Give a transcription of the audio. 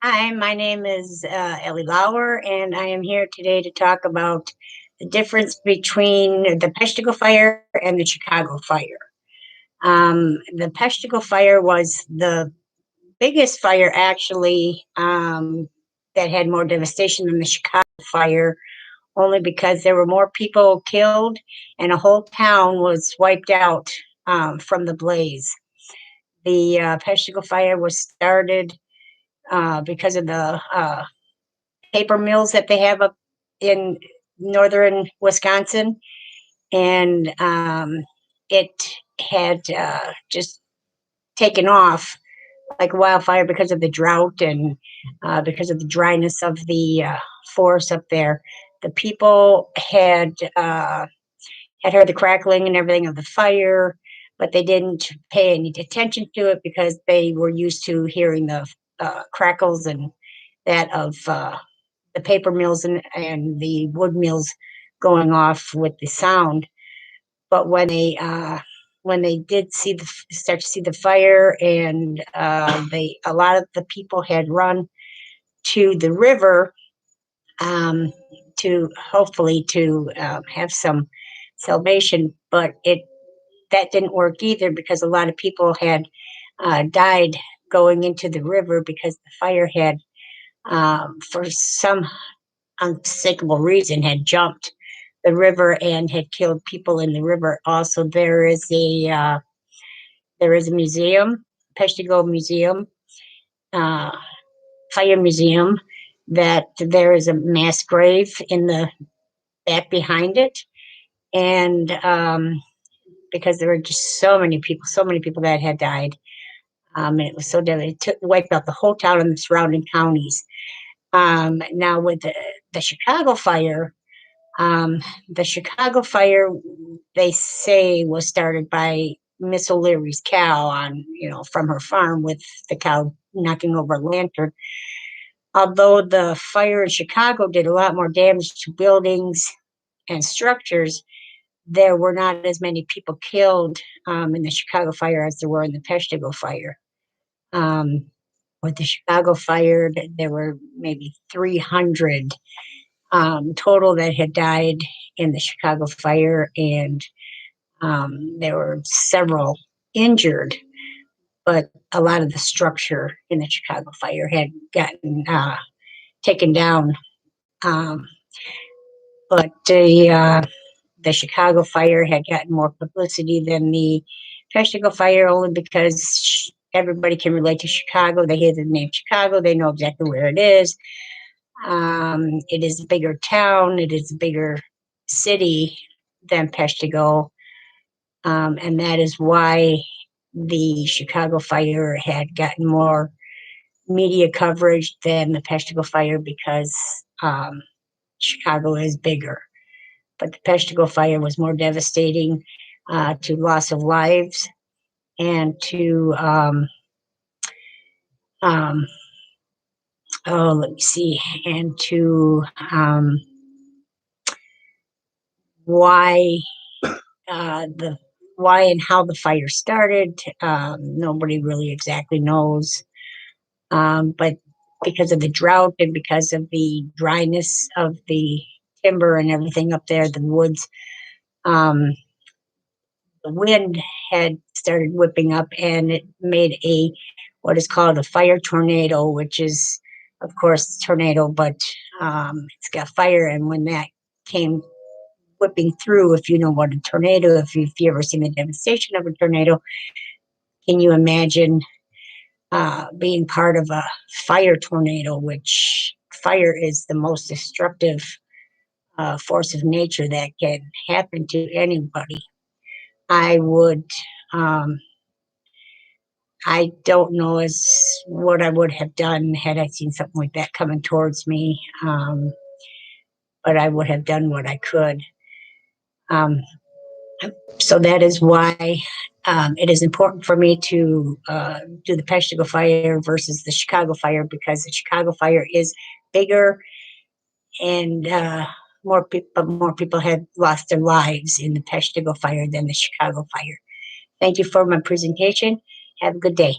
Hi, my name is Ellie Laur, and I am here today to talk about the difference between the Peshtigo Fire and the Chicago Fire. The Peshtigo Fire was the biggest fire, actually, that had more devastation than the Chicago Fire, only because there were more people killed and a whole town was wiped out from the blaze. The Peshtigo Fire was started because of the paper mills that they have up in northern Wisconsin, and it had just taken off like wildfire because of the drought and because of the dryness of the forest up there. The people had heard the crackling and everything of the fire, but they didn't pay any attention to it because they were used to hearing the crackles and that of the paper mills and the wood mills going off with the sound. But when they did start to see the fire, and a lot of the people had run to the river to hopefully to have some salvation, but it that didn't work either because a lot of people had died going into the river because the fire had, for some unmistakable reason, had jumped the river and had killed people in the river. Also, there is a museum, Peshtigo Museum, uh, Fire Museum, that there is a mass grave in the back behind it, and because there were just so many people that had died, and it was so deadly. It wiped out the whole town and the surrounding counties. Now with the Chicago fire, Um, the Chicago fire, they say, was started by Miss O'Leary's cow from her farm with the cow knocking over a lantern. Although the fire in Chicago did a lot more damage to buildings and structures, there were not as many people killed in the Chicago fire as there were in the Peshtigo fire. Um, with the Chicago fire, there were maybe 300 total that had died in the Chicago fire, and there were several injured, but a lot of the structure in the Chicago fire had gotten taken down. Um, but the Chicago fire had gotten more publicity than the Peshtigo fire, only because everybody can relate to Chicago. They hear the name Chicago, they know exactly where it is. It is a bigger town, it is a bigger city than Peshtigo, and that is why the Chicago fire had gotten more media coverage than the Peshtigo fire because Chicago is bigger. But the Peshtigo fire was more devastating to loss of lives and to um, let me see, and to why the why and how the fire started. Nobody really exactly knows, but because of the drought and because of the dryness of the timber and everything up there, the woods, um, the wind had started whipping up, and it made a what is called a fire tornado, which is, of course, tornado, but it's got fire. And when that came whipping through, if you know what a tornado, if you've ever seen the devastation of a tornado, can you imagine being part of a fire tornado, which fire is the most destructive force of nature that can happen to anybody? I would, um, I don't know as what I would have done had I seen something like that coming towards me, but I would have done what I could. Um, so that is why it is important for me to do the Peshtigo fire versus the Chicago fire, because the Chicago fire is bigger, and more people had lost their lives in the Peshtigo fire than the Chicago fire. Thank you for my presentation. Have a good day.